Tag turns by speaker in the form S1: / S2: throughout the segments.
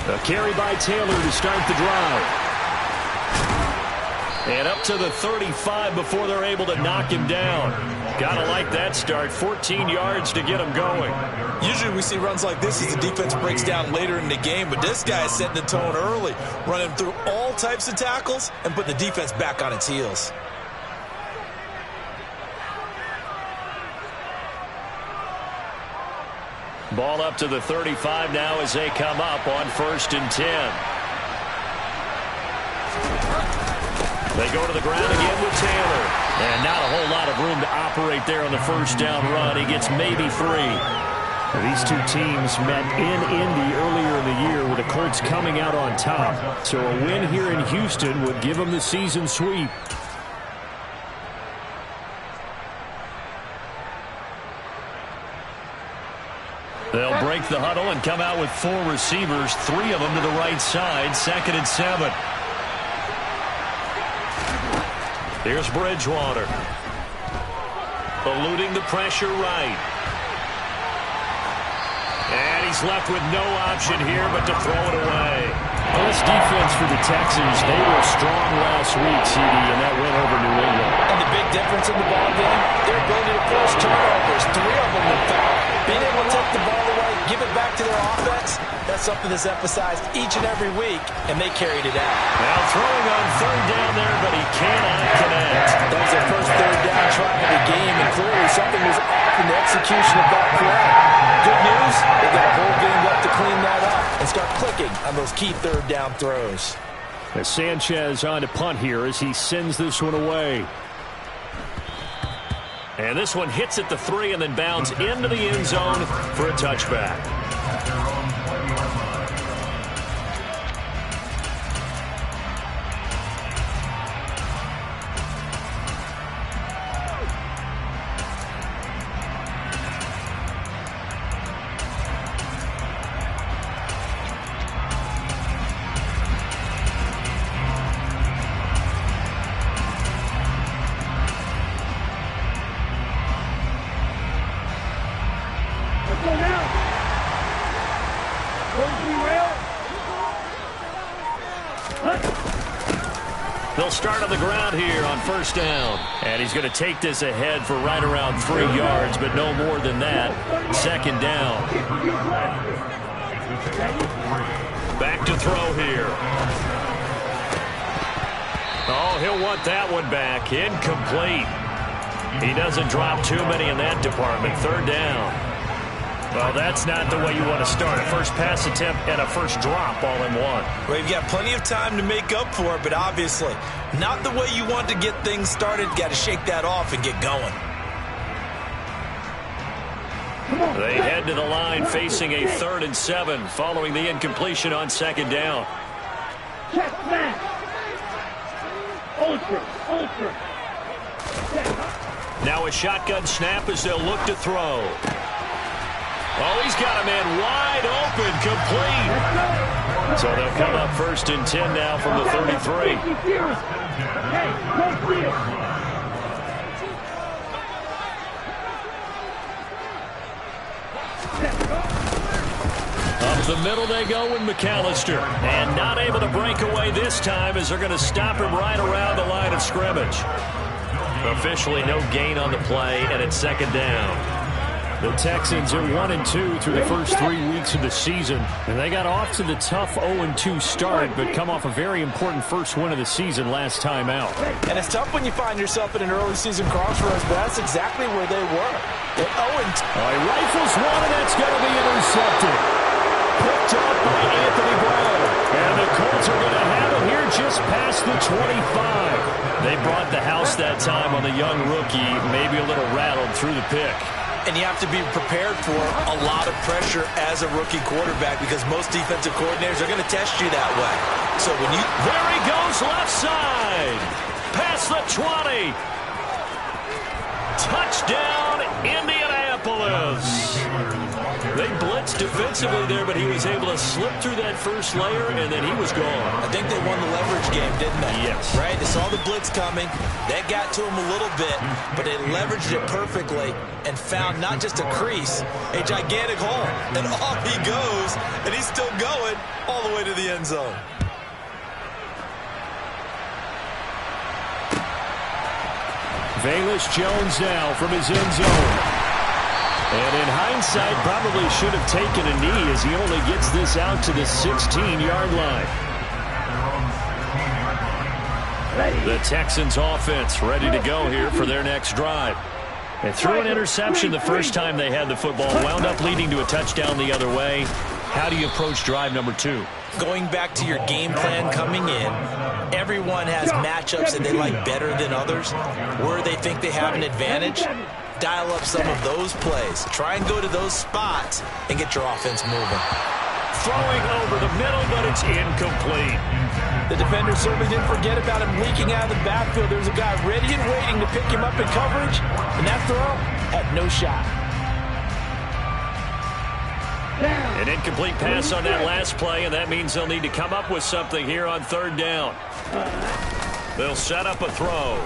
S1: A carry by Taylor to start the drive. And up to the 35 before they're able to knock him down. Gotta like that start. 14 yards to get him going.
S2: Usually we see runs like this as the defense breaks down later in the game, but this guy is setting the tone early, running through all types of tackles and putting the defense back on its heels.
S1: Ball up to the 35 now as they come up on 1st and 10. They go to the ground again with Taylor. And not a whole lot of room to operate there on the 1st down run. He gets maybe 3. These two teams met in Indy earlier in the year with the Colts coming out on top. So a win here in Houston would give them the season sweep. They'll break the huddle and come out with 4 receivers, 3 of them to the right side, 2nd and 7. Here's Bridgewater. Eluding the pressure right. And he's left with no option here but to throw it away. Well, this defense for the Texans, they were strong last week, CD, and that went over New England.
S2: And the big difference in the ball game, their ability to force turnovers, 3 of them in fact. Being able to take the ball away, give it back to their offense, that's something that's emphasized each and every week, and they carried it out.
S1: Now throwing on 3rd down there, but he cannot connect.
S2: That was their first 3rd down try of the game, and clearly something was off in the execution of that play. Good news, they got a whole game left to clean that up and start clicking on those key 3rd down throws.
S1: As Sanchez on to punt here as he sends this one away. And this one hits at the 3 and then bounds into the end zone for a touchback. They'll start on the ground here on 1st down. And he's going to take this ahead for right around 3 yards, but no more than that. 2nd down. Back to throw here. Oh, he'll want that one back. Incomplete. He doesn't drop too many in that department. 3rd down. Well, that's not the way you want to start. A first pass attempt and a first drop all in one.
S2: Well, you've got plenty of time to make up for it, but obviously not the way you want to get things started. Got to shake that off and get going.
S1: They head to the line facing a 3rd and 7 following the incompletion on 2nd down. Now a shotgun snap as they'll look to throw. Oh, he's got a man wide open, complete. So they'll come up 1st and 10 now from the 33. Up the middle they go with McAllister. And not able to break away this time as they're going to stop him right around the line of scrimmage. Officially no gain on the play, and it's 2nd down. The Texans are 1-2 through the first 3 weeks of the season, and they got off to the tough 0-2 start, but come off a very important first win of the season last time out.
S2: And it's tough when you find yourself in an early season crossroads, but that's exactly where they were. They're 0-2.
S1: He rifles one, and that's going to be intercepted. Picked up by Anthony Brown. And the Colts are going to have it here just past the 25. They brought the house that time on the young rookie, maybe a little rattled through the pick.
S2: And you have to be prepared for a lot of pressure as a rookie quarterback because most defensive coordinators are going to test you that way. So when you...
S1: There he goes, left side. Past the 20. Touchdown, Indianapolis. They blitzed defensively there, but he was able to slip through that first layer, and then he was gone.
S2: I think they won the leverage game, didn't they?
S1: Yes.
S2: Right? They saw the blitz coming. That got to him a little bit, but they leveraged it perfectly and found not just a crease, a gigantic hole. And off he goes, and he's still going all the way to the end zone.
S1: Velus Jones now from his end zone. And in hindsight, probably should have taken a knee as he only gets this out to the 16-yard line. The Texans offense ready to go here for their next drive. They threw an interception the first time they had the football, wound up leading to a touchdown the other way. How do you approach drive number 2?
S2: Going back to your game plan coming in, everyone has matchups that they like better than others, where they think they have an advantage. Dial up some of those plays. Try and go to those spots and get your offense moving.
S1: Throwing over the middle, but it's incomplete.
S2: The defender certainly didn't forget about him leaking out of the backfield. There's a guy ready and waiting to pick him up in coverage, and that throw had no shot.
S1: An incomplete pass on that last play, and that means they'll need to come up with something here on third down. They'll set up a throw.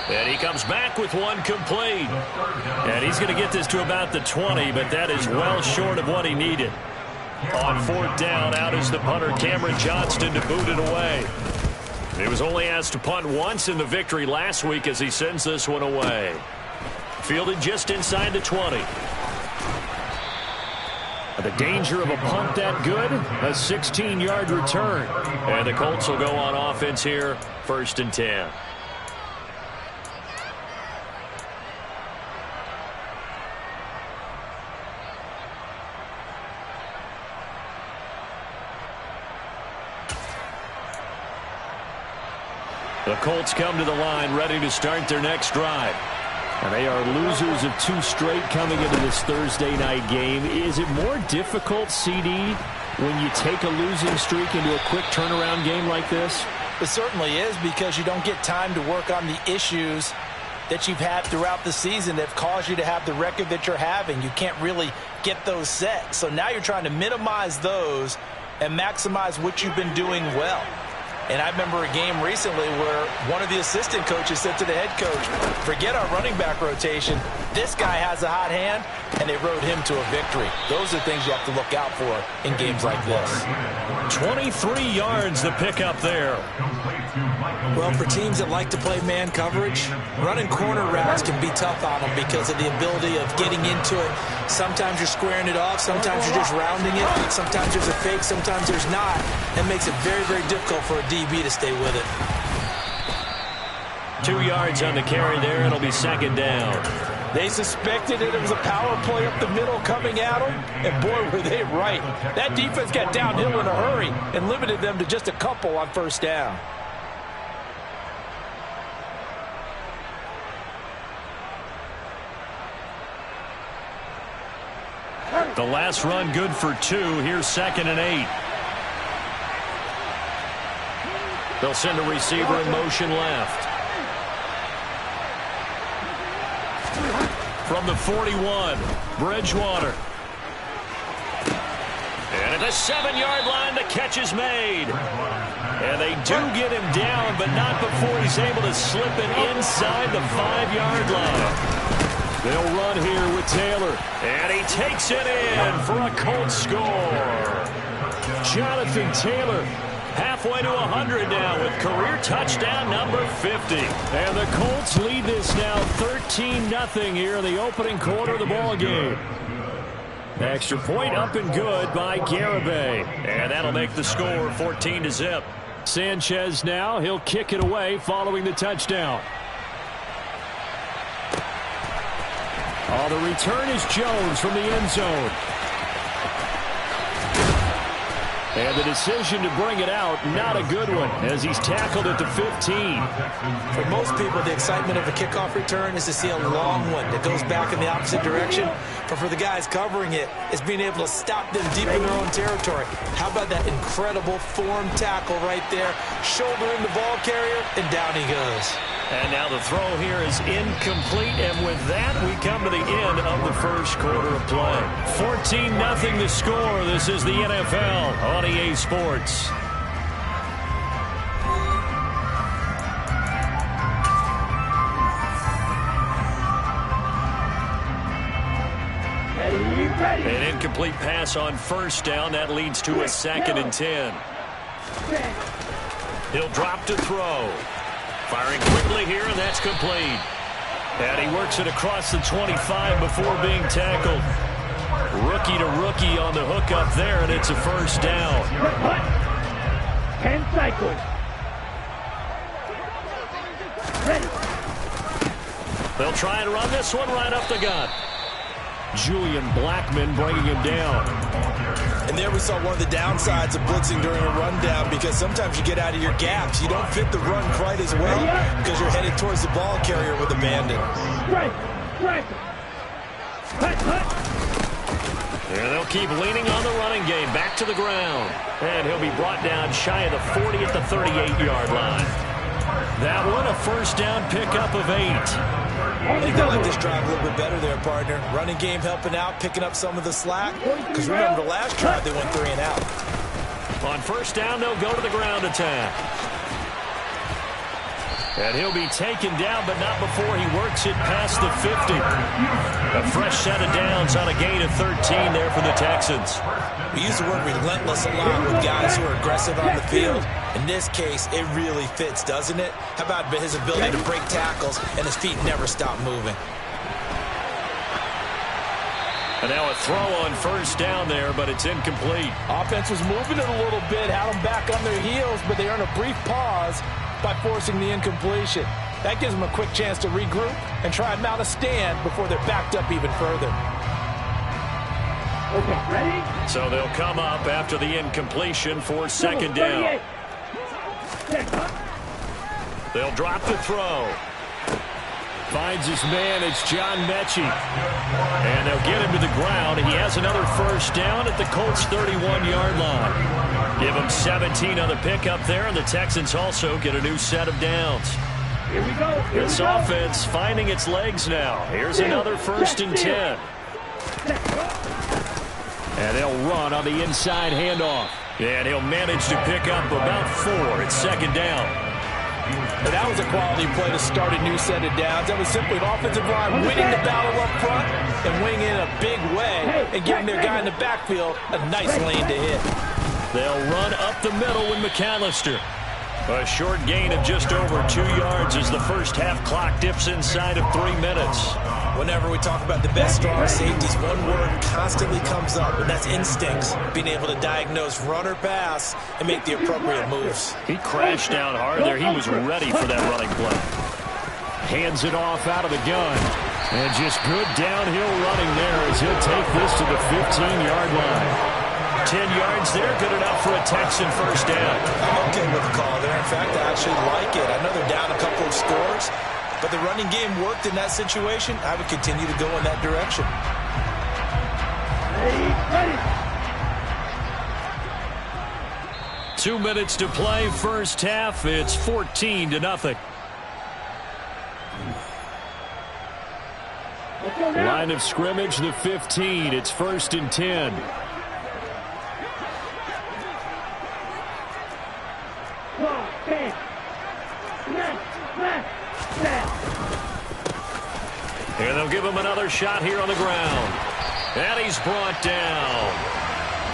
S1: And he comes back with one complete. And he's going to get this to about the 20, but that is well short of what he needed. On fourth down, out is the punter, Cameron Johnston, to boot it away. He was only asked to punt once in the victory last week as he sends this one away. Fielded just inside the 20. The danger of a punt that good, a 16-yard return. And the Colts will go on offense here, 1st and 10. The Colts come to the line ready to start their next drive. And they are losers of 2 straight coming into this Thursday night game. Is it more difficult, CD, when you take a losing streak into a quick turnaround game like this?
S2: It certainly is, because you don't get time to work on the issues that you've had throughout the season that have caused you to have the record that you're having. You can't really get those set. So now you're trying to minimize those and maximize what you've been doing well. And I remember a game recently where one of the assistant coaches said to the head coach, forget our running back rotation. This guy has a hot hand, and they rode him to a victory. Those are things you have to look out for in games like this.
S1: 23 yards the pickup there.
S2: Well, for teams that like to play man coverage, running corner routes can be tough on them because of the ability of getting into it. Sometimes you're squaring it off. Sometimes you're just rounding it. Sometimes there's a fake. Sometimes there's not. That makes it very, very difficult for a DB to stay with it.
S1: 2 yards on the carry there. It'll be 2nd down.
S2: They suspected that it was a power play up the middle coming at them, and boy, were they right. That defense got downhill in a hurry and limited them to just a couple on 1st down.
S1: The last run good for 2. Here's 2nd and 8. They'll send a receiver in motion left. From the 41, Bridgewater. And at the 7-yard line, the catch is made. And they do get him down, but not before he's able to slip it inside the 5-yard line. They'll run here with Taylor. And he takes it in for a Colts score. Jonathan Taylor halfway to 100 now with career touchdown number 50. And the Colts lead this now 13-0 here in the opening quarter of the ball game. Extra point up and good by Garibay. And that'll make the score 14-0. Sanchez now, he'll kick it away following the touchdown. Oh, the return is Jones from the end zone. And the decision to bring it out, not a good one, as he's tackled at the 15.
S2: For most people, the excitement of a kickoff return is to see a long one that goes back in the opposite direction. But for the guys covering it, it's being able to stop them deep in their own territory. How about that incredible form tackle right there? Shoulder in the ball carrier, and down he goes.
S1: And now the throw here is incomplete, and with that, we come to the end of the first quarter of play. 14-0 the score. This is the NFL on EA Sports. An incomplete pass on first down. That leads to a 2nd and 10. He'll drop to throw. Firing quickly here, and that's complete. And he works it across the 25 before being tackled. Rookie to rookie on the hook up there, and it's a first down.
S3: 10 cycles. Ready.
S1: They'll try and run this one right up the gut. Julian Blackmon bringing him down.
S2: And there we saw one of the downsides of blitzing during a rundown, because sometimes you get out of your gaps. You don't fit the run quite as well because you're headed towards the ball carrier with abandon.
S3: Right.
S1: And they'll keep leaning on the running game. Back to the ground. And he'll be brought down shy of the 40 at the 38-yard line. That one, a first down pickup of 8.
S2: I think they like this drive a little bit better there, partner. Running game helping out, picking up some of the slack. Because remember, the last drive they went 3 and out.
S1: On first down, they'll go to the ground attack. And he'll be taken down, but not before he works it past the 50. A fresh set of downs on a gain of 13 there for the Texans.
S2: We use the word relentless a lot with guys who are aggressive on the field. In this case, it really fits, doesn't it? How about his ability to break tackles and his feet never stop moving?
S1: And now a throw on first down there, but it's incomplete.
S4: Offense was moving it a little bit, had them back on their heels, but they earned a brief pause by forcing the incompletion. That gives them a quick chance to regroup and try and mount a stand before they're backed up even further.
S3: Okay, ready?
S1: So they'll come up after the incompletion for 2nd down. They'll drop the throw. Finds his man. It's John Mechie. And they'll get him to the ground. He has another first down at the Colts' 31-yard line. Give him 17 on the pickup there, and the Texans also get a new set of downs.
S3: Here we go.
S1: This offense finding its legs now. Here's another 1st and 10. And they'll run on the inside handoff. And he'll manage to pick up about 4. It's 2nd down.
S4: But that was a quality play to start a new set of downs. That was simply an offensive line winning the battle up front and winning in a big way and giving their guy in the backfield a nice lane to hit.
S1: They'll run up the middle with McAllister. A short gain of just over 2 yards as the first half clock dips inside of 3 minutes.
S2: Whenever we talk about the best strong safeties, one word constantly comes up, and that's instincts. Being able to diagnose run or pass and make the appropriate moves.
S1: He crashed down hard there. He was ready for that running play. Hands it off out of the gun. And just good downhill running there as he'll take this to the 15-yard line. 10 yards there, good enough for a Texan first down.
S2: I'm okay with the call there. In fact, I actually like it. I know they're down a couple of scores, but the running game worked in that situation. I would continue to go in that direction.
S3: Ready.
S1: 2 minutes to play, first half. It's 14-0. Line of scrimmage, the 15. It's 1st and 10. And they'll give him another shot here on the ground. And he's brought down.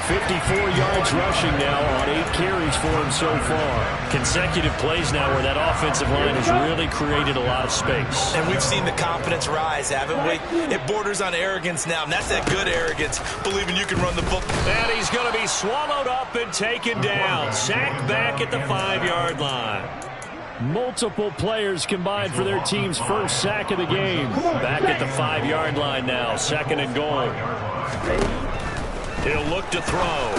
S1: 54 yards rushing now on 8 carries for him so far. Consecutive plays now where that offensive line has really created a lot of space.
S2: And we've seen the confidence rise, haven't we? It borders on arrogance now, and that's that good arrogance, believing you can run the football.
S1: And he's going to be swallowed up and taken down. Sacked back at the 5-yard line. Multiple players combined for their team's first sack of the game. Back at the 5-yard line now, 2nd and goal. He'll look to throw.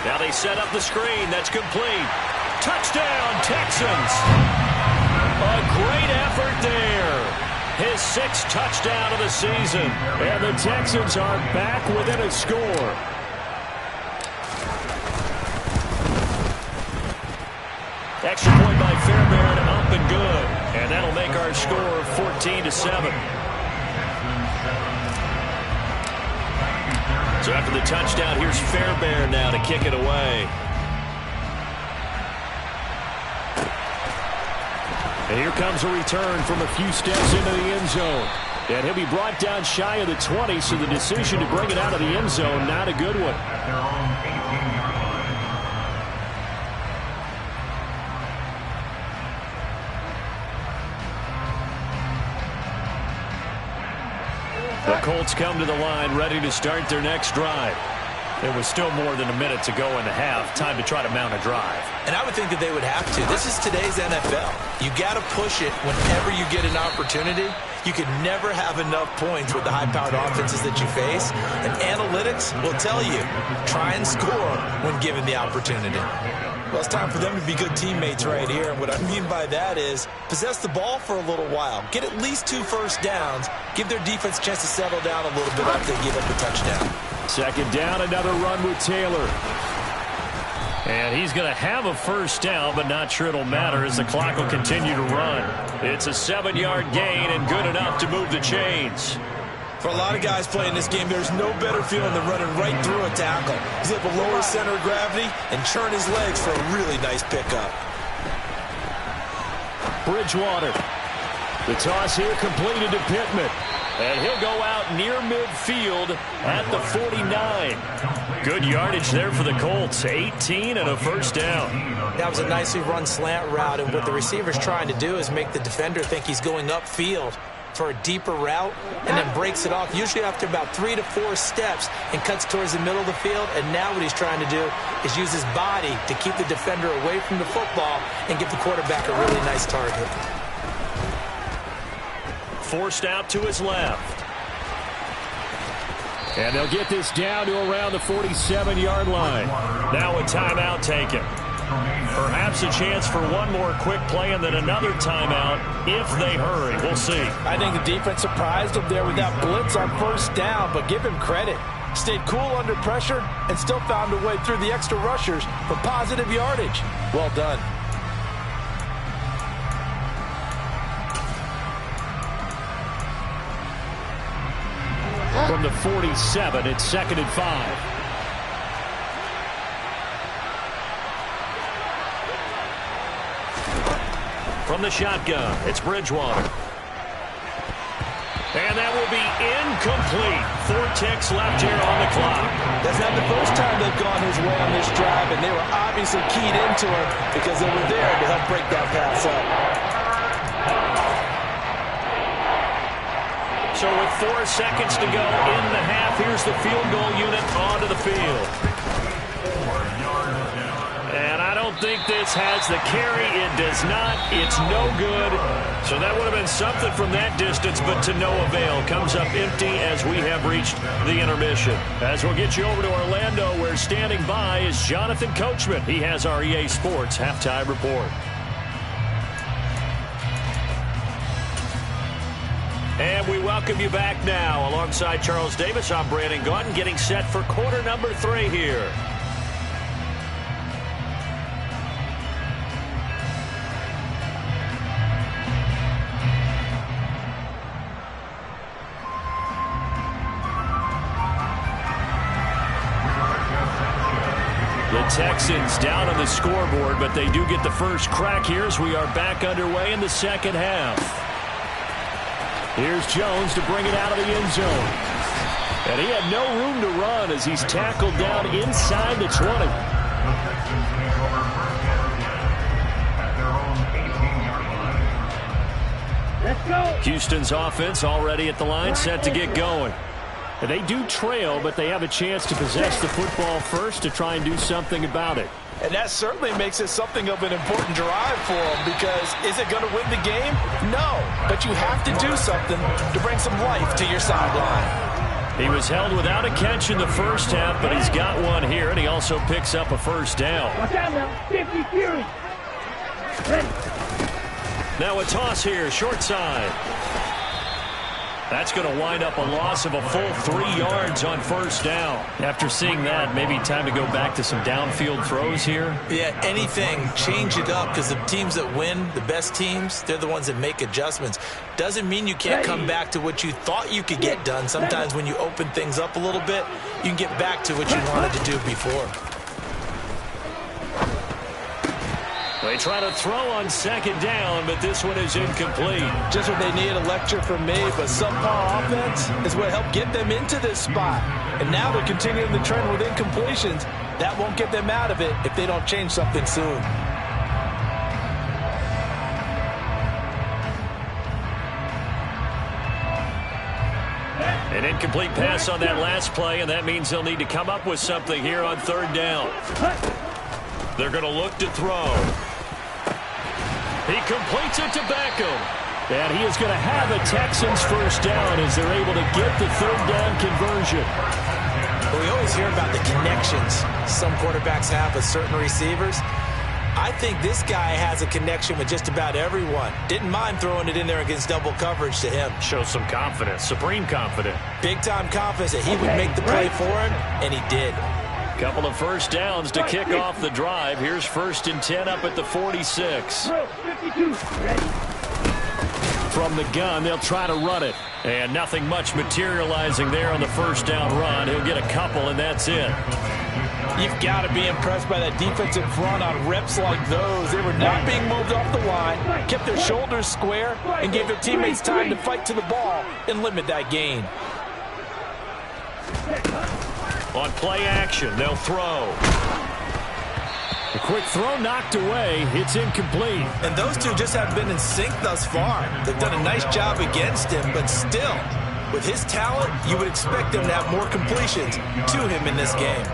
S1: Now they set up the screen. That's complete. Touchdown, Texans. A great effort there. His 6th touchdown of the season. And the Texans are back within a score. Extra point by Fairbairn, up and good. And that'll make our score 14-7. So after the touchdown, here's Fairbairn now to kick it away. And here comes a return from a few steps into the end zone. And he'll be brought down shy of the 20, so the decision to bring it out of the end zone, not a good one. The Colts come to the line, ready to start their next drive. There was still more than a minute to go in the half. Time to try to mount a drive.
S2: And I would think that they would have to. This is today's NFL. You got to push it whenever you get an opportunity. You could never have enough points with the high-powered offenses that you face. And analytics will tell you, try and score when given the opportunity. Well, it's time for them to be good teammates right here. And what I mean by that is possess the ball for a little while. Get at least 2 first downs. Give their defense a chance to settle down a little bit after they give up the touchdown.
S1: Second down, another run with Taylor. And he's going to have a first down, but not sure it'll matter as the clock will continue to run. It's a 7-yard gain and good enough to move the chains.
S2: For a lot of guys playing this game, there's no better feeling than running right through a tackle. He's able to lower his center of gravity and churn his legs for a really nice pickup.
S1: Bridgewater. The toss here completed to Pittman. And he'll go out near midfield at the 49. Good yardage there for the Colts. 18 and a first down.
S2: That was a nicely run slant route, and what the receiver's trying to do is make the defender think he's going upfield for a deeper route and then breaks it off, usually after about 3 to 4 steps, and cuts towards the middle of the field. And now what he's trying to do is use his body to keep the defender away from the football and give the quarterback a really nice target.
S1: Forced out to his left. And they'll get this down to around the 47-yard line. Now a timeout taken. Perhaps a chance for one more quick play and then another timeout if they hurry. We'll see.
S4: I think the defense surprised him there with that blitz on first down, but give him credit. Stayed cool under pressure and still found a way through the extra rushers for positive yardage. Well done.
S1: From the 47, it's 2nd and 5. From the shotgun, it's Bridgewater. And that will be incomplete. 4 ticks left here on the clock.
S4: That's not the first time they've gone his way on this drive, and they were obviously keyed into him because they were there to help break that pass up.
S1: So with 4 seconds to go in the half, here's the field goal unit onto the field. And I don't think this has the carry. It does not. It's no good. So that would have been something from that distance, but to no avail. Comes up empty as we have reached the intermission. As we'll get you over to Orlando, where standing by is Jonathan Coachman. He has our EA Sports halftime report. And we welcome you back now. Alongside Charles Davis, I'm Brandon Gaudin, getting set for quarter number 3 here. The Texans down on the scoreboard, but they do get the first crack here as we are back underway in the second half. Here's Jones to bring it out of the end zone. And he had no room to run as he's tackled down inside the 20.
S3: Let's go.
S1: Houston's offense already at the line, set to get going. And they do trail, but they have a chance to possess the football first to try and do something about it.
S4: And that certainly makes it something of an important drive for them, because is it going to win the game? No, but you have to do something to bring some life to your sideline.
S1: He was held without a catch in the first half, but he's got one here, and he also picks up a first down.
S3: Watch out now. 50 Fury. Ready.
S1: Now a toss here, short side. That's going to wind up a loss of a full 3 yards on first down. After seeing that, maybe time to go back to some downfield throws here.
S2: Yeah, anything, change it up, because the teams that win, the best teams, they're the ones that make adjustments. Doesn't mean you can't come back to what you thought you could get done. Sometimes when you open things up a little bit, you can get back to what you wanted to do before.
S1: They try to throw on second down, but this one is incomplete.
S4: Just what they need, a lecture from me, but subpar offense is what helped get them into this spot. And now they're continuing the trend with incompletions. That won't get them out of it if they don't change something soon.
S1: An incomplete pass on that last play, and that means they'll need to come up with something here on third down. They're going to look to throw. He completes it to Beckham. And he is going to have the Texans first down as they're able to get the third down conversion.
S2: But we always hear about the connections some quarterbacks have with certain receivers. I think this guy has a connection with just about everyone. Didn't mind throwing it in there against double coverage to him.
S1: Shows some confidence, supreme confidence.
S2: Big-time confidence that he would make the play for him, and he did.
S1: Couple of first downs to kick off the drive. Here's 1st and 10 up at the 46. From the gun, they'll try to run it. And nothing much materializing there on the first down run. He'll get a couple, and that's it.
S4: You've got to be impressed by that defensive front on reps like those. They were not being moved off the line, kept their shoulders square, and gave their teammates time to fight to the ball and limit that gain.
S1: On play action, they'll throw. A quick throw knocked away. It's incomplete.
S2: And those two just haven't been in sync thus far. They've done a nice job against him, but still, with his talent, you would expect them to have more completions to him in this game.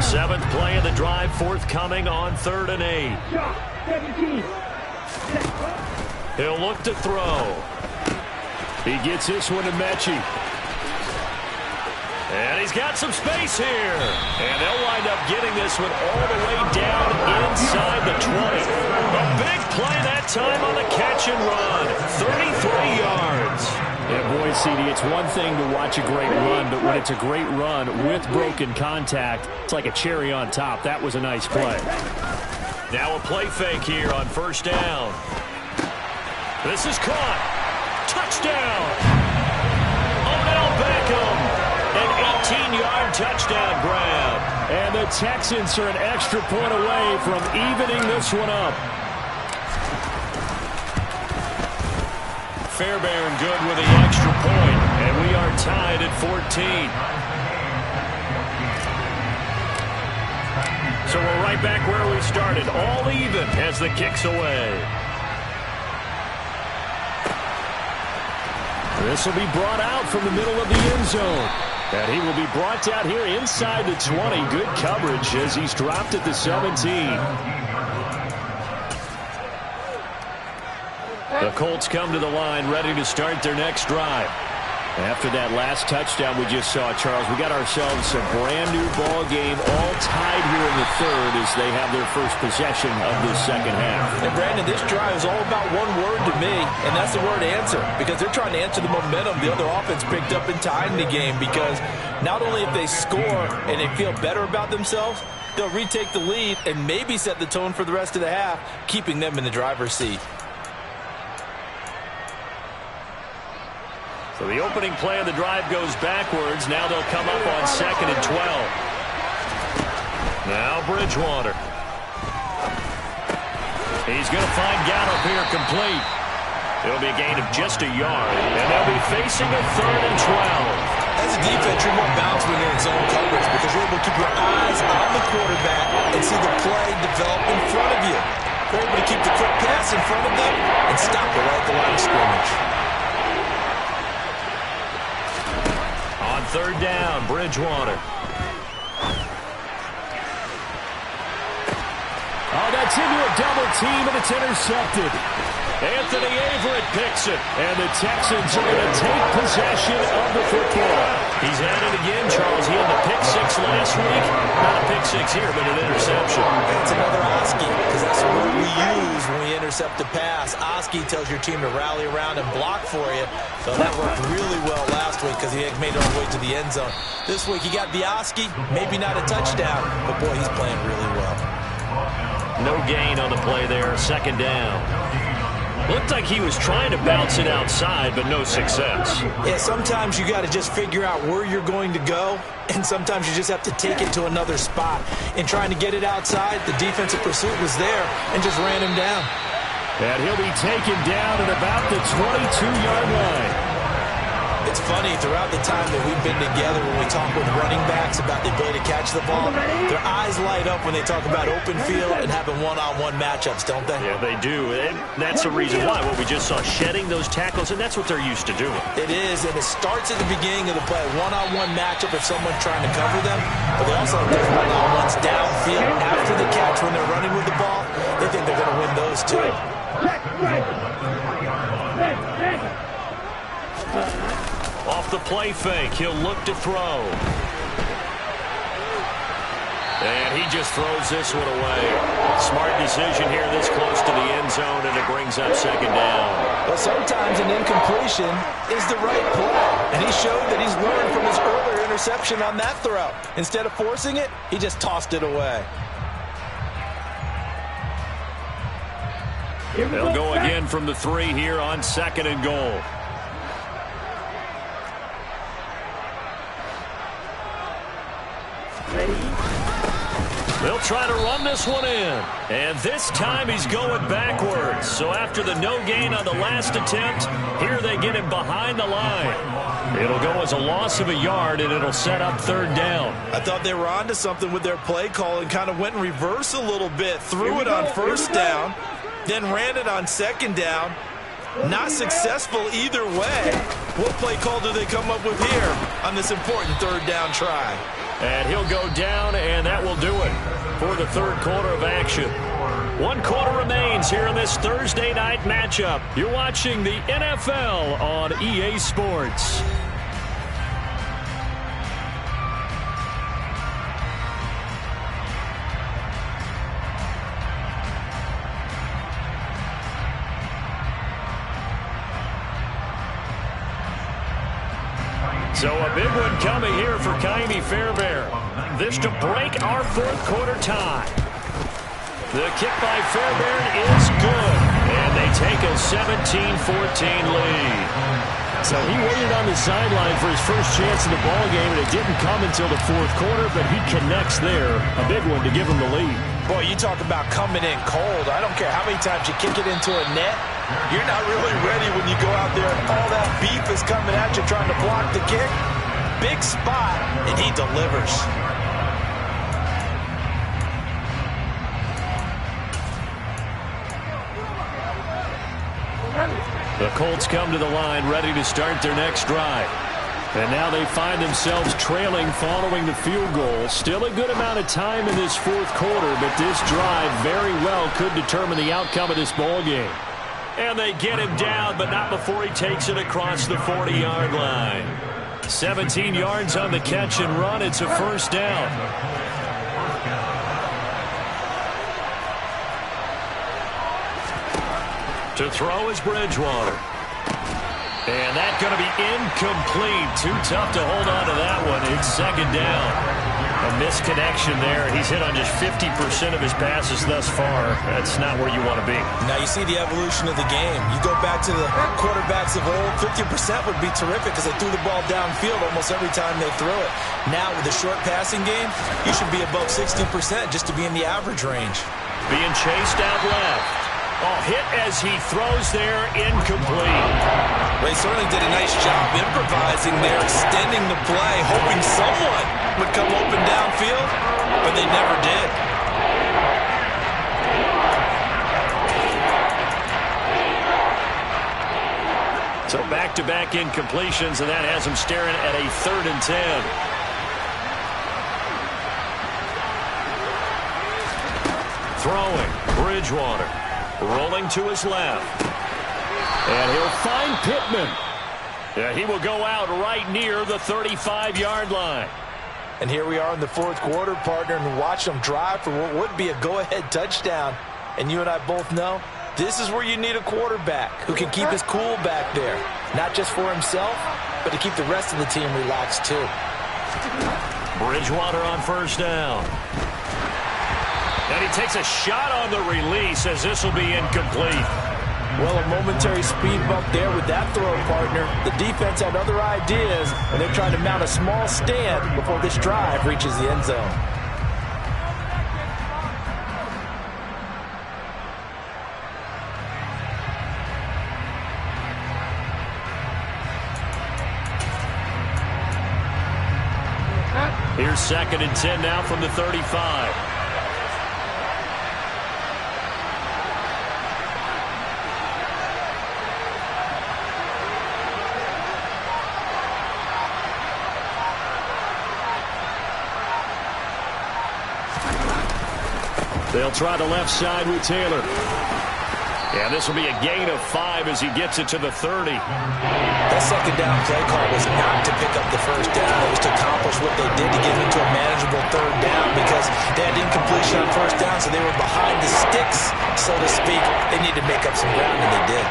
S1: Seventh play of the drive forthcoming on 3rd and 8. He'll look to throw. He gets this one to Mechie. And he's got some space here. And they'll wind up getting this one all the way down inside the 20. A big play that time on the catch and run. 33 yards. Yeah, boy, CD, it's one thing to watch a great run, but when it's a great run with broken contact, it's like a cherry on top. That was a nice play. Now a play fake here on first down. This is caught. Touchdown. Odell Beckham. An 18-yard touchdown grab. And the Texans are an extra point away from evening this one up. Fairbairn good with the extra point, and we are tied at 14. So we're right back where we started, all even as the kick's away. This will be brought out from the middle of the end zone. And he will be brought out here inside the 20. Good coverage as he's dropped at the 17. The Colts come to the line ready to start their next drive. After that last touchdown we just saw, Charles, we got ourselves a brand new ball game, all tied here in the 3rd as they have their first possession of this second half.
S4: And Brandon, this drive is all about one word to me, and that's the word answer, because they're trying to answer the momentum the other offense picked up in tying the game, because not only if they score and they feel better about themselves, they'll retake the lead and maybe set the tone for the rest of the half, keeping them in the driver's seat.
S1: So the opening play of the drive goes backwards. Now they'll come up on 2nd and 12. Now Bridgewater. He's going to find Gallup here complete. It'll be a gain of just a yard, and they'll be facing a 3rd and 12.
S2: As a defense, you're more balanced when you're in zone coverage because you're able to keep your eyes on the quarterback and see the play develop in front of you. You're able to keep the quick pass in front of them and stop it right at the line of scrimmage.
S1: On 3rd down, Bridgewater. Oh, that's into a double team, and it's intercepted. Anthony Averett picks it. And the Texans are going to take possession of the football. He's at it again, Charles. He had the pick six last week. Not a pick six here, but an interception.
S2: It's another Oski, because that's the word we use when we intercept a pass. Oski tells your team to rally around and block for you. So that worked really well last week because he made it all the way to the end zone. This week he got the Oski, maybe not a touchdown, but boy, he's playing really well.
S1: No gain on the play there, second down. Looked like he was trying to bounce it outside, but no success.
S2: Yeah, sometimes you got to just figure out where you're going to go, and sometimes you just have to take it to another spot. In trying to get it outside, the defensive pursuit was there and just ran him down.
S1: And he'll be taken down at about the 22-yard line.
S2: It's funny, throughout the time that we've been together, when we talk with running backs about the ability to catch the ball, their eyes light up when they talk about open field and having one-on-one matchups, don't they?
S1: Yeah, they do. And that's the reason why. What we just saw, shedding those tackles, and that's what they're used to doing.
S2: It is, and it starts at the beginning of the play. One-on-one matchup if someone's trying to cover them, but they also have those one-on-ones downfield after the catch when they're running with the ball. They think they're going to win those too.
S1: Off the play fake, he'll look to throw. And he just throws this one away. Smart decision here this close to the end zone, and it brings up second down.
S2: But sometimes an incompletion is the right play. And he showed that he's learned from his earlier interception on that throw. Instead of forcing it, he just tossed it away.
S1: They'll go again from the 3 here on second and goal. They'll try to run this one in. And this time he's going backwards. So after the no gain on the last attempt, here they get him behind the line. It'll go as a loss of a yard, and it'll set up third down.
S2: I thought they were onto something with their play call and kind of went in reverse a little bit. Threw it on first down, then ran it on second down. Not successful either way. What play call do they come up with here on this important third down try?
S1: And he'll go down, and that will do it for the third quarter of action. 1 quarter remains here in this Thursday night matchup. You're watching the NFL on EA Sports. So a big one coming here for Kaimi Fairbairn. This to break our fourth quarter tie. The kick by Fairbairn is good. And they take a 17-14 lead. So he waited on the sideline for his first chance in the ball game, and it didn't come until the fourth quarter, but he connects there. A big one to give him the lead.
S2: Boy, you talk about coming in cold. I don't care how many times you kick it into a net. You're not really ready when you go out there and all that beef is coming at you trying to block the kick. Big spot, and he delivers.
S1: The Colts come to the line ready to start their next drive. And now they find themselves trailing following the field goal. Still a good amount of time in this fourth quarter, but this drive very well could determine the outcome of this ball game. And they get him down, but not before he takes it across the 40-yard line. 17 yards on the catch and run. It's a first down. To throw is Bridgewater. And that's going to be incomplete. Too tough to hold on to that one. It's second down. A misconnection there. He's hit on just 50% of his passes thus far. That's not where you want to be.
S2: Now you see the evolution of the game. You go back to the quarterbacks of old, 50% would be terrific because they threw the ball downfield almost every time they threw it. Now with the short passing game, you should be above 60% just to be in the average range.
S1: Being chased out left. Oh, hit as he throws there, incomplete.
S2: They certainly did a nice job improvising there, extending the play, hoping someone would come open downfield, but they never did.
S1: So back-to-back incompletions, and that has him staring at a 3rd and 10. Throwing, Bridgewater. Rolling to his left. And he'll find Pittman. Yeah, he will go out right near the 35-yard line.
S2: And here we are in the fourth quarter, partner, and watch them drive for what would be a go-ahead touchdown. And you and I both know this is where you need a quarterback who can keep his cool back there, not just for himself, but to keep the rest of the team relaxed too.
S1: Bridgewater on first down. And he takes a shot on the release as this will be incomplete.
S2: Well, a momentary speed bump there with that throw, partner. The defense had other ideas, and they're trying to mount a small stand before this drive reaches the end zone.
S1: Here's 2nd and 10 now from the 35. They'll try the left side with Taylor. Yeah, this will be a gain of 5 as he gets it to the 30.
S2: That second down play call was not to pick up the first down. It was to accomplish what they did to get into a manageable third down because they had incompletion on first down, so they were behind the sticks, so to speak. They needed to make up some ground, and they did.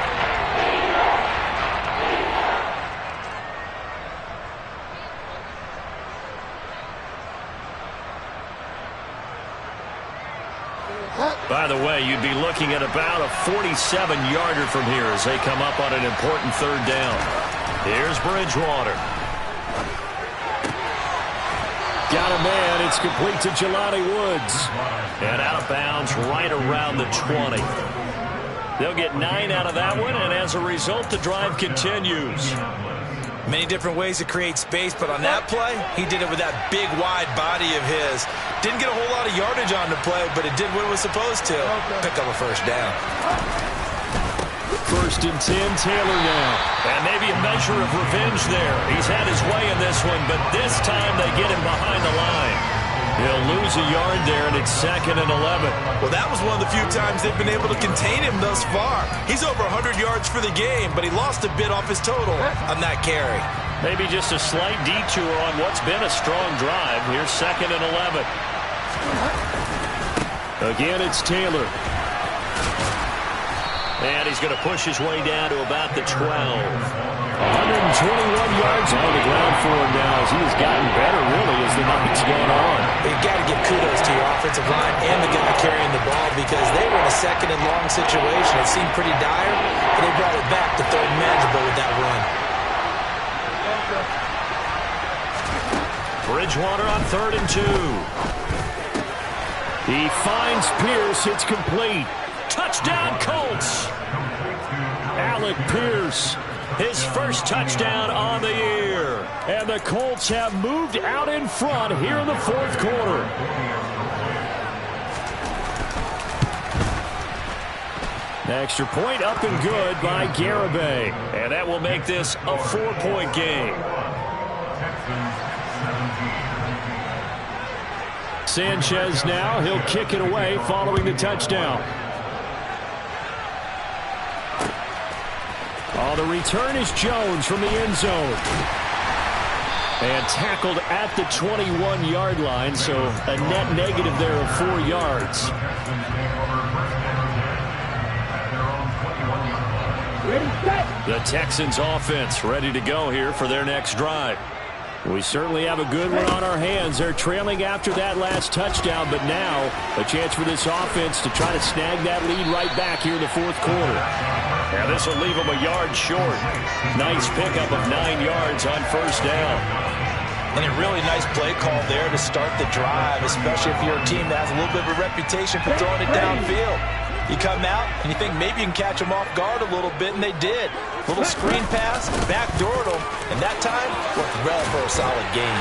S1: By the way, you'd be looking at about a 47-yarder from here as they come up on an important third down. Here's Bridgewater. Got a man. It's complete to Jelani Woods. And out of bounds right around the 20. They'll get 9 out of that one, and as a result, the drive continues.
S2: Many different ways to create space, but on that play, he did it with that big, wide body of his. Didn't get a whole lot of yardage on the play, but it did what it was supposed to. Pick up a first down.
S1: 1st and 10, Taylor now. And maybe a measure of revenge there. He's had his way in this one, but this time they get him behind the line. He'll lose a yard there, and it's 2nd and 11.
S2: Well, that was one of the few times they've been able to contain him thus far. He's over 100 yards for the game, but he lost a bit off his total on that carry.
S1: Maybe just a slight detour on what's been a strong drive. Here's 2nd and 11. Again, it's Taylor. And he's going to push his way down to about the 12. 121 yards on the ground for him now as he has gotten better, really, as the night's gone on.
S2: You've got to give kudos to your offensive line and the guy carrying the ball because they were in a 2nd and long situation. It seemed pretty dire, but they brought it back to third and manageable with that run.
S1: Bridgewater on 3rd and 2. He finds Pierce. It's complete. Touchdown, Colts. Alec Pierce, his first touchdown on the year. And the Colts have moved out in front here in the fourth quarter. Extra point up and good by Garibay. And that will make this a 4-point game. Sanchez now, he'll kick it away following the touchdown. Oh, the return is Jones from the end zone. And tackled at the 21-yard line, so a net negative there of 4 yards. The Texans offense ready to go here for their next drive. We certainly have a good one on our hands. They're trailing after that last touchdown, but now a chance for this offense to try to snag that lead right back here in the fourth quarter. Now this will leave them a yard short. Nice pickup of 9 yards on first down.
S2: And a really nice play call there to start the drive, especially if you're a team that has a little bit of a reputation for throwing it downfield. You come out and you think maybe you can catch them off guard a little bit, and they did. Little screen pass, backdoored them, and that time worked well for a solid gain.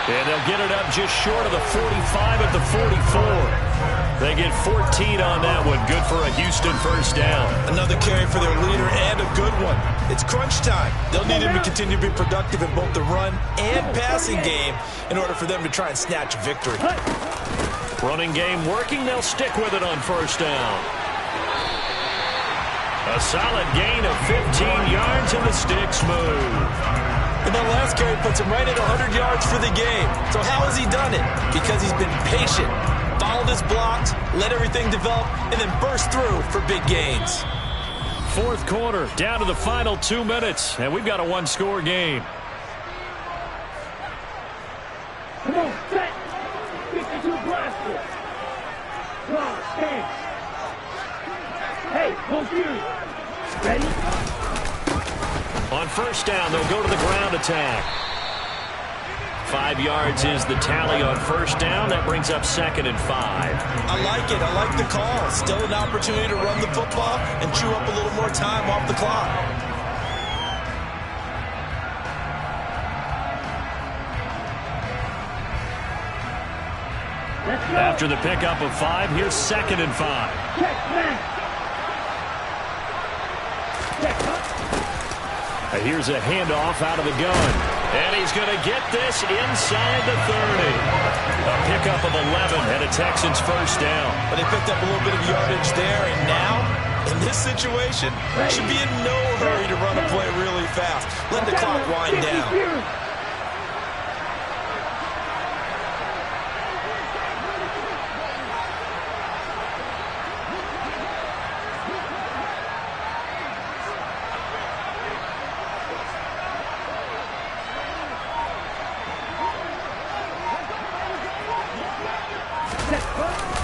S1: And they'll get it up just short of the 45 at the 44. They get 14 on that one. Good for a Houston first down.
S2: Another carry for their leader and a good one. It's crunch time. They'll need him to continue to be productive in both the run and passing game in order for them to try and snatch a victory.
S1: Running game working. They'll stick with it on first down. A solid gain of 15 yards, and the sticks move.
S2: And that last carry puts him right at 100 yards for the game. So how has he done it? Because he's been patient, followed his blocks, let everything develop, and then burst through for big gains.
S1: Fourth quarter, down to the final 2 minutes, and we've got a one-score game.
S3: Come on, set. 52 blasters. Come on, stand. Hey, hold fury. Ready?
S1: On first down, they'll go to the ground attack. 5 yards is the tally on first down. That brings up 2nd and 5.
S2: I like it. I like the call. Still an opportunity to run the football and chew up a little more time off the clock.
S1: After the pickup of 5, here's 2nd and 5.
S3: Check, man. Check,
S1: Here's a handoff out of the gun. And he's going to get this inside the 30. A pickup of 11 and a Texans first down.
S2: But they picked up a little bit of yardage there, and now, in this situation, should be in no hurry to run a play really fast. Let the clock wind down.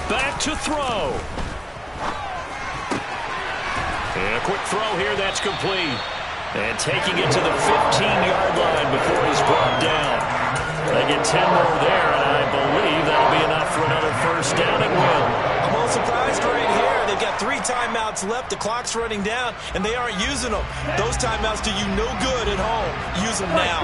S1: Back to throw. And a quick throw here, that's complete. And taking it to the 15-yard line before he's brought down. They get 10 more there, and I believe that'll be enough for another first down and win.
S2: I'm a little surprised right here. They've got 3 timeouts left. The clock's running down, and they aren't using them. Those timeouts do you no good at home. Use them now.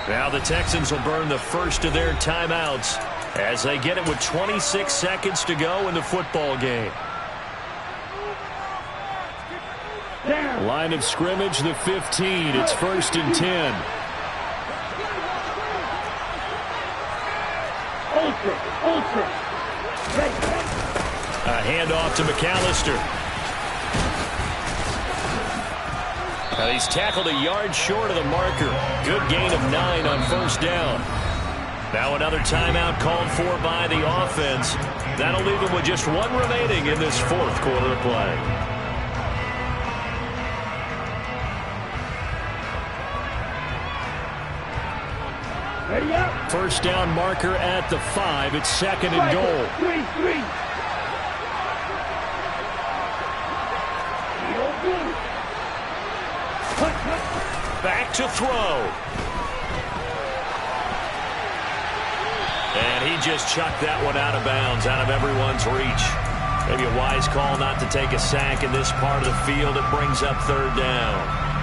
S1: Now the Texans will burn the first of their timeouts as they get it with 26 seconds to go in the football game. Line of scrimmage, the 15. It's 1st and 10.
S3: Ultra. Ready.
S1: A handoff to McAllister. And he's tackled a yard short of the marker. Good gain of 9 on first down. Now another timeout called for by the offense. That'll leave them with just 1 remaining in this fourth quarter of play.
S3: Ready up.
S1: First down marker at the 5. It's 2nd and goal.
S3: 3.
S1: Back to throw. And he just chucked that one out of bounds, out of everyone's reach. Maybe a wise call not to take a sack in this part of the field. It brings up 3rd down.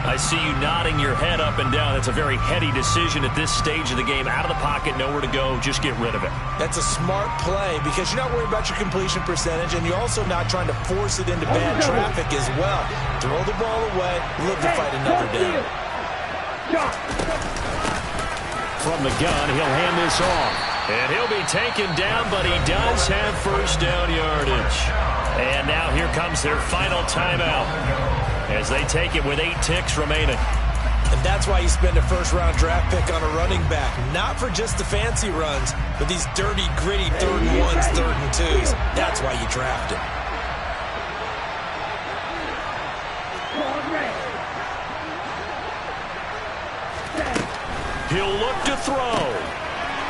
S1: I see you nodding your head up and down. That's a very heady decision at this stage of the game. Out of the pocket, nowhere to go. Just get rid of it.
S2: That's a smart play because you're not worried about your completion percentage, and you're also not trying to force it into bad traffic as well. Throw the ball away, live to fight another down.
S1: From the gun, he'll hand this off. And he'll be taken down, but he does have first down yardage. And now here comes their final timeout as they take it with 8 ticks remaining.
S2: And that's why you spend a first-round draft pick on a running back. Not for just the fancy runs, but these dirty, gritty 3rd and 1s, 3rd and 2s. That's why you draft him.
S1: He'll look to throw.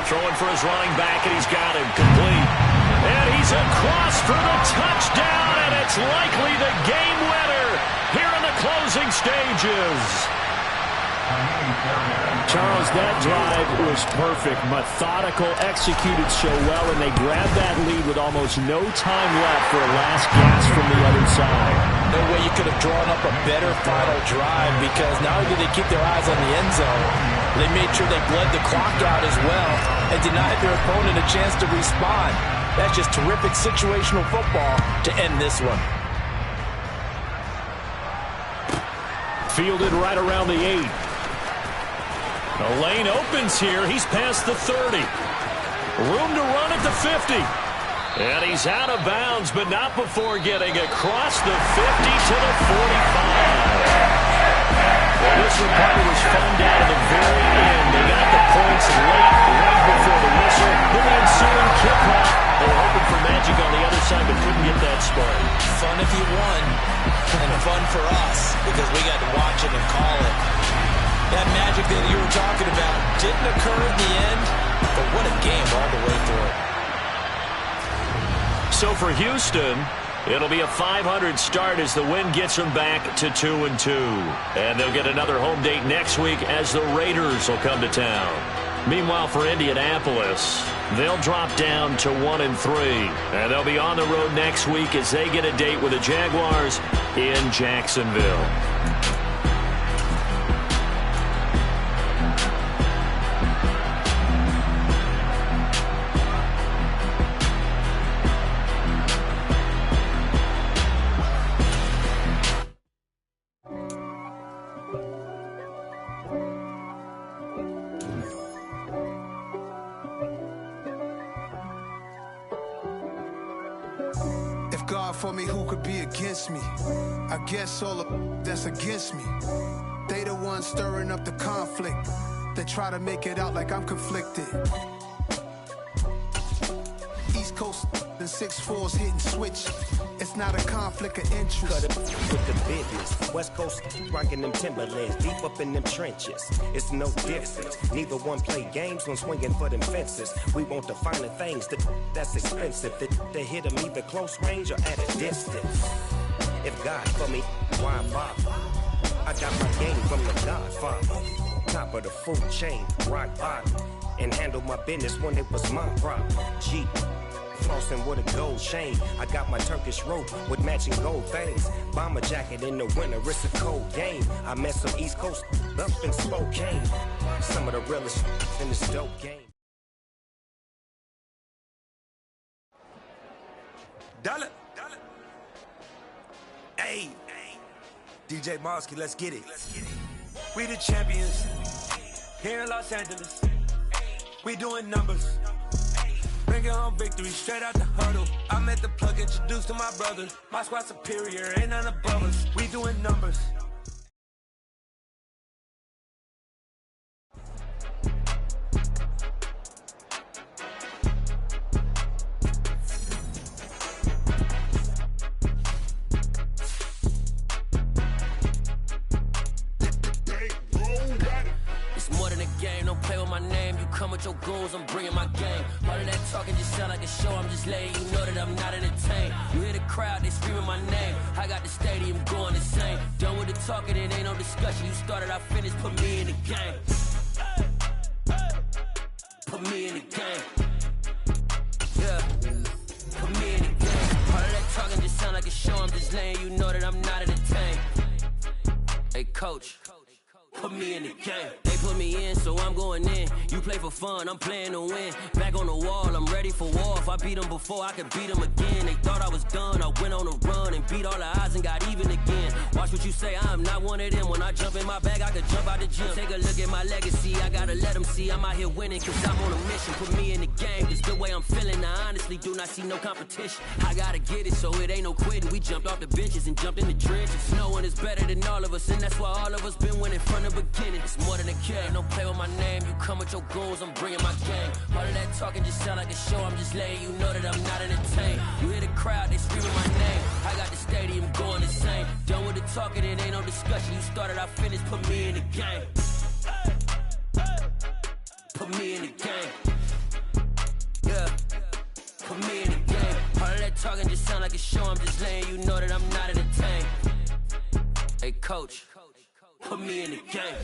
S1: Throwing for his running back, and he's got him complete. And he's across for the touchdown, and it's likely the game winner here in the closing stages. Charles, that drive was perfect. Methodical, executed so well, and they grabbed that lead with almost no time left for a last gasp from the other side.
S2: No way you could have drawn up a better final drive, because not only did they keep their eyes on the end zone, they made sure they bled the clock out as well and denied their opponent a chance to respond. That's just terrific situational football to end this one.
S1: Fielded right around the 8. The lane opens here. He's past the 30. Room to run at the 50. And he's out of bounds, but not before getting across the 50 to the 45. Well, this one probably was fun down to the very end. They got the points late, right before the whistle. Then the ensuing kickoff. They were hoping for magic on the other side, but couldn't get that spark.
S2: Fun if you won, and fun for us because we got to watch it and call it. That magic that you were talking about didn't occur in the end, but what a game all the way through.
S1: So for Houston, it'll be a 500 start as the win gets them back to 2-2. And they'll get another home date next week as the Raiders will come to town. Meanwhile, for Indianapolis, they'll drop down to 1-3. And they'll be on the road next week as they get a date with the Jaguars in Jacksonville.
S5: For me, who could be against me? I guess all of that's against me. They the ones stirring up the conflict. They try to make it out like I'm conflicted. East Coast and 6'4's hitting switch. It's not a conflict of interest.
S6: Cut it with the business. West Coast rocking them Timberlands, deep up in them trenches. It's no difference. Neither one play games when swinging for them fences. We want the finer things that's expensive. They hit them either close range or at a distance. If God for me, why bother? I got my game from the Godfather. Top of the food chain, rock bottom. And handle my business when it was my problem. Jeep. Flossing with a gold chain. I got my Turkish rope with matching gold things. Bomber jacket in the winter, it's a cold game. I met some East Coast up in Spokane. Some of the realest in this dope game.
S7: Dollar. Hey, DJ Mosky, let's get it. We the champions here in Los Angeles. We doing numbers. Bringing home victory straight out the huddle. I met the plug, introduced to my brothers. My squad superior, ain't none above us. We doing numbers.
S8: Come with your goons, I'm bringing my game. All of that talking just sound like a show, I'm just letting you know that I'm not entertained. You hear the crowd, they screaming my name. I got the stadium going insane. Done with the talking, it ain't no discussion. You started, I finished, put me in the game. Put me in the game. Yeah, put me in the game. All of that talking just sound like a show, I'm just letting you know that I'm not entertained. Hey, coach. Put me in the game. They put me in, so I'm going in. You play for fun, I'm playing to win. Back on the wall, I'm ready for war. If I beat them before, I could beat them again. They thought I was done, I went on a run and beat all the odds and got even again. Watch what you say, I'm not one of them. When I jump in my bag, I could jump out the gym. Take a look at my legacy, I gotta let them see I'm out here winning, cause I'm on a mission. Put me in the game, it's the way I'm feeling. I honestly do not see no competition. I gotta get it, so it ain't no quitting. We jumped off the benches and jumped in the trenches. No one is better than all of us, and that's why all of us been winning from the beginning. It's more than a game, don't play with my name. You come with your goons, I'm bringing my game. All of that talking just sound like a show, I'm just letting you know that I'm not entertained. You hear the crowd, they screaming my name. I got the stadium going insane. Done with the talking, it ain't no discussion. You started, I finished, put me in the game. Put me in the game. Yeah, put me in the game. All of that talking just sound like a show, I'm just letting you know that I'm not entertained. Hey, coach. Put me in the game.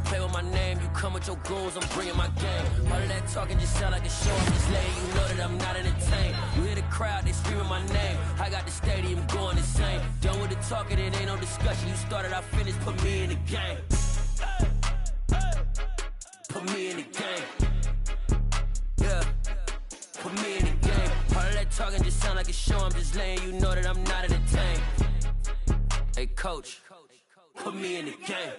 S8: Play with my name, you come with your goons, I'm bringing my game. All of that talking just sound like a show, I'm just letting you know that I'm not entertained. You hear the crowd, they screaming my name. I got the stadium going insane. Done with the talking, it ain't no discussion. You started, I finished, put me in the game. Put me in the game. Yeah, put me in the game. All of that talking just sound like a show, I'm just letting you know that I'm not entertained. Hey, coach, put me in the game.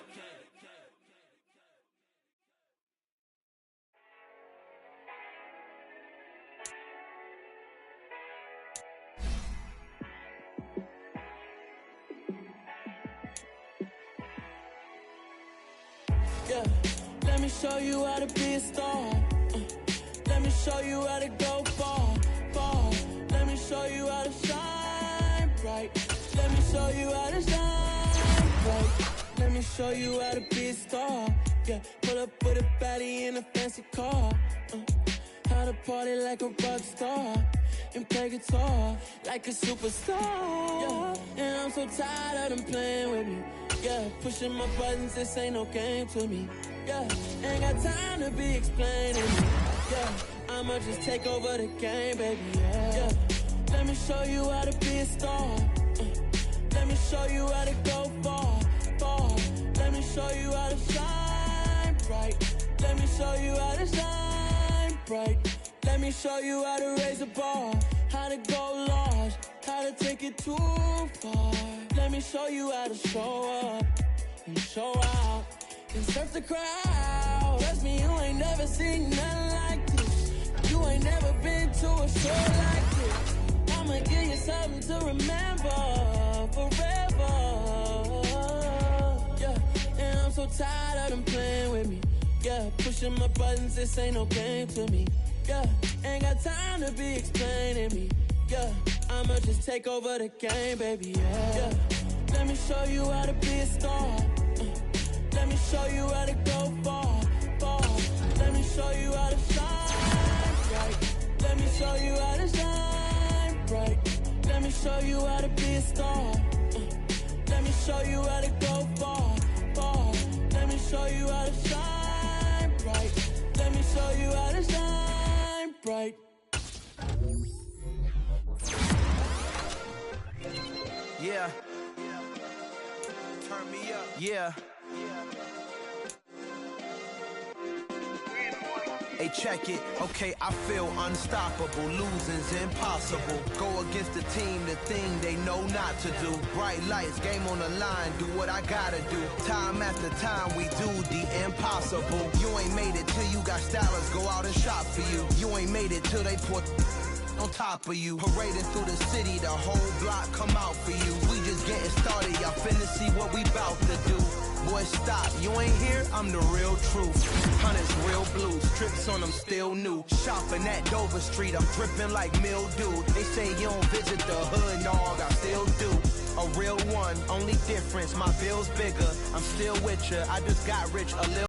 S9: Yeah, let me show you how to be a star. Let me show you how to go far, far. Let me show you how to shine bright. Let me show you how to shine bright. Let me show you how to be a star. Yeah, pull up with a baddie in a fancy car. How to party like a rock star and play guitar like a superstar. Yeah, and I'm so tired of them playing with me. Yeah, pushing my buttons, this ain't no game to me. Yeah, ain't got time to be explaining. Yeah, I'ma just take over the game, baby. Yeah, let me show you how to be a star. Let me show you how to go far, far. Let me show you how to shine bright. Let me show you how to shine bright. Let me show you how to raise a bar, how to go large, how to take it too far. Let me show you how to show up and show out and surf the crowd. Trust me, you ain't never seen nothing like this. You ain't never been to a show like this. I'ma give you something to remember forever. Yeah, and I'm so tired of them playing with me. Yeah, pushing my buttons, this ain't no game to me. Yeah, ain't got time to be explaining me. Yeah, I'ma just take over the game, baby. Yeah, let me show you how to be a star. Let me show you how to go far, far. Let me show you how to shine bright. Let me show you how to shine bright. Let me show you how to be a star. Let me show you how to go far, far. Let me show you how to shine bright. Let me show you how to shine bright.
S10: Yeah. Turn me up. Yeah. Hey, check it. Okay, I feel unstoppable. Losing's impossible. Go against the team, the thing they know not to do. Bright lights, game on the line, do what I gotta do. Time after time, we do the impossible. You ain't made it till you got stylists go out and shop for you. You ain't made it till they put on top of you. Parading through the city, the whole block come out for you. We just getting started, y'all finna see what we bout to do. Boy, stop, you ain't here, I'm the real truth. Hunters, real blues, trips on them still new. Shopping at Dover Street, I'm dripping like mildew. They say you don't visit the hood, dog, I still do. A real one, only difference, my bill's bigger. I'm still with ya, I just got rich a little.